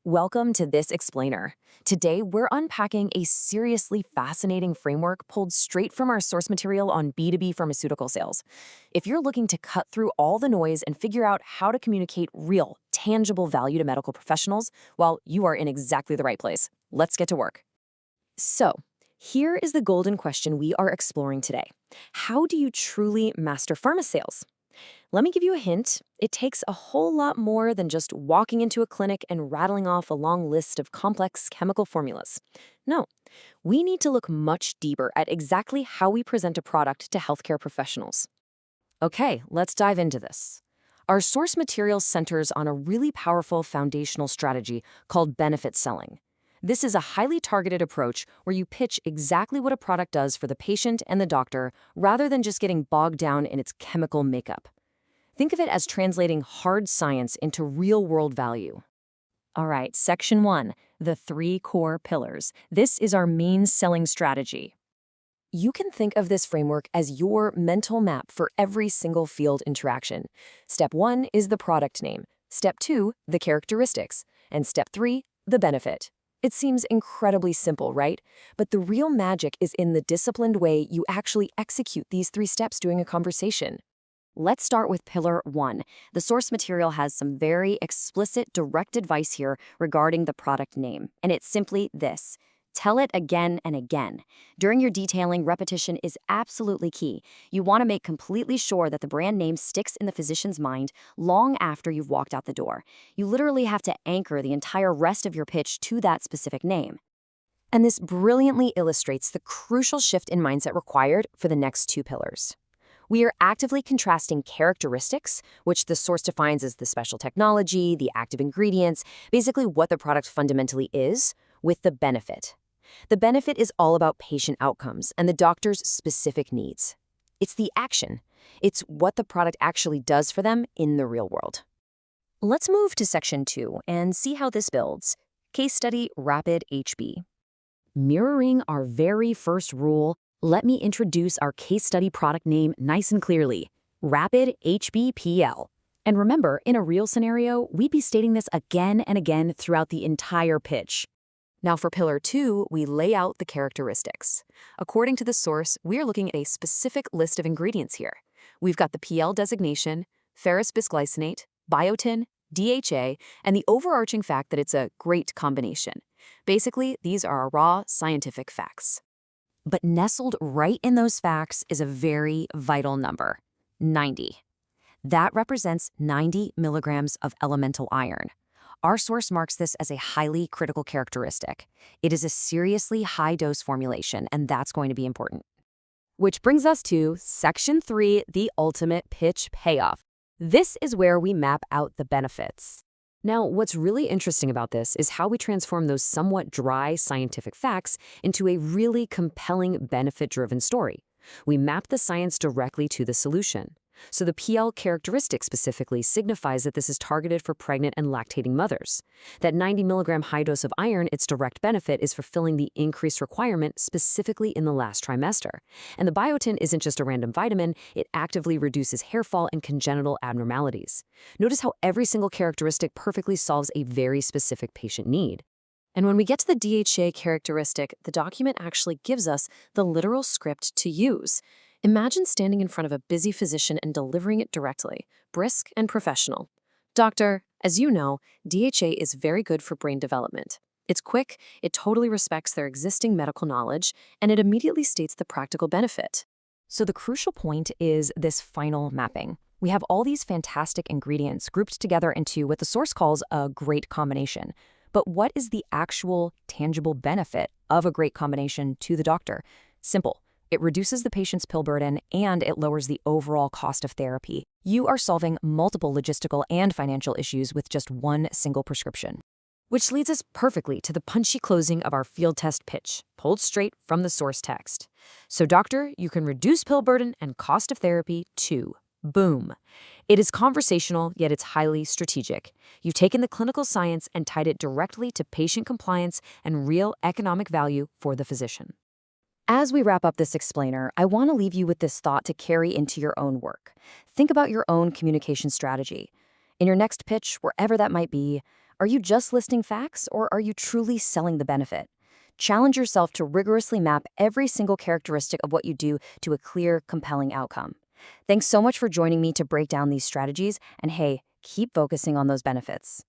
Welcome to This Explainer. Today, we're unpacking a seriously fascinating framework pulled straight from our source material on B2B pharmaceutical sales. If you're looking to cut through all the noise and figure out how to communicate real, tangible value to medical professionals, well, you are in exactly the right place. Let's get to work. So, here is the golden question we are exploring today. How do you truly master pharma sales? Let me give you a hint. It takes a whole lot more than just walking into a clinic and rattling off a long list of complex chemical formulas. No, we need to look much deeper at exactly how we present a product to healthcare professionals. Okay, let's dive into this. Our source material centers on a really powerful foundational strategy called benefit selling. This is a highly targeted approach where you pitch exactly what a product does for the patient and the doctor rather than just getting bogged down in its chemical makeup. Think of it as translating hard science into real-world value. All right, Section 1, the 3 core pillars. This is our main selling strategy. You can think of this framework as your mental map for every single field interaction. Step 1 is the product name. Step 2, the characteristics. And Step 3, the benefit. It seems incredibly simple, right? But the real magic is in the disciplined way you actually execute these 3 steps during a conversation. Let's start with Pillar 1. The source material has some very explicit, direct advice here regarding the product name, and it's simply this. Tell it again and again. During your detailing, repetition is absolutely key. You want to make completely sure that the brand name sticks in the physician's mind long after you've walked out the door. You literally have to anchor the entire rest of your pitch to that specific name. And this brilliantly illustrates the crucial shift in mindset required for the next 2 pillars. We are actively contrasting characteristics, which the source defines as the special technology, the active ingredients, basically what the product fundamentally is, with the benefit. The benefit is all about patient outcomes and the doctor's specific needs. It's the action. It's what the product actually does for them in the real world. Let's move to Section 2 and see how this builds. Case Study Rapid HB. Mirroring our very first rule, let me introduce our case study product name nice and clearly, Rapid HBPL. And remember, in a real scenario, we'd be stating this again and again throughout the entire pitch. Now for Pillar 2, we lay out the characteristics. According to the source, we're looking at a specific list of ingredients here. We've got the PL designation, ferrous bisglycinate, biotin, DHA, and the overarching fact that it's a great combination. Basically, these are our raw scientific facts. But nestled right in those facts is a very vital number, 90. That represents 90 milligrams of elemental iron. Our source marks this as a highly critical characteristic. It is a seriously high-dose formulation, and that's going to be important. Which brings us to Section 3, the ultimate pitch payoff. This is where we map out the benefits. Now, what's really interesting about this is how we transform those somewhat dry scientific facts into a really compelling benefit-driven story. We map the science directly to the solution. So the PL characteristic specifically signifies that this is targeted for pregnant and lactating mothers. That 90 milligram high dose of iron, its direct benefit is fulfilling the increased requirement specifically in the last trimester. And the biotin isn't just a random vitamin, it actively reduces hair fall and congenital abnormalities. Notice how every single characteristic perfectly solves a very specific patient need. And when we get to the DHA characteristic, the document actually gives us the literal script to use. Imagine standing in front of a busy physician and delivering it directly, brisk and professional. Doctor, as you know, DHA is very good for brain development. It's quick, it totally respects their existing medical knowledge, and it immediately states the practical benefit. So the crucial point is this final mapping. We have all these fantastic ingredients grouped together into what the source calls a great combination. But what is the actual tangible benefit of a great combination to the doctor? Simple. It reduces the patient's pill burden, and it lowers the overall cost of therapy. You are solving multiple logistical and financial issues with just one single prescription. Which leads us perfectly to the punchy closing of our field test pitch, pulled straight from the source text. So, doctor, you can reduce pill burden and cost of therapy too. Boom. It is conversational, yet it's highly strategic. You've taken the clinical science and tied it directly to patient compliance and real economic value for the physician. As we wrap up this explainer, I want to leave you with this thought to carry into your own work. Think about your own communication strategy. In your next pitch, wherever that might be, Are you just listing facts, or are you truly selling the benefit? Challenge yourself to rigorously map every single characteristic of what you do to a clear, compelling outcome. Thanks so much for joining me to break down these strategies, and hey, keep focusing on those benefits.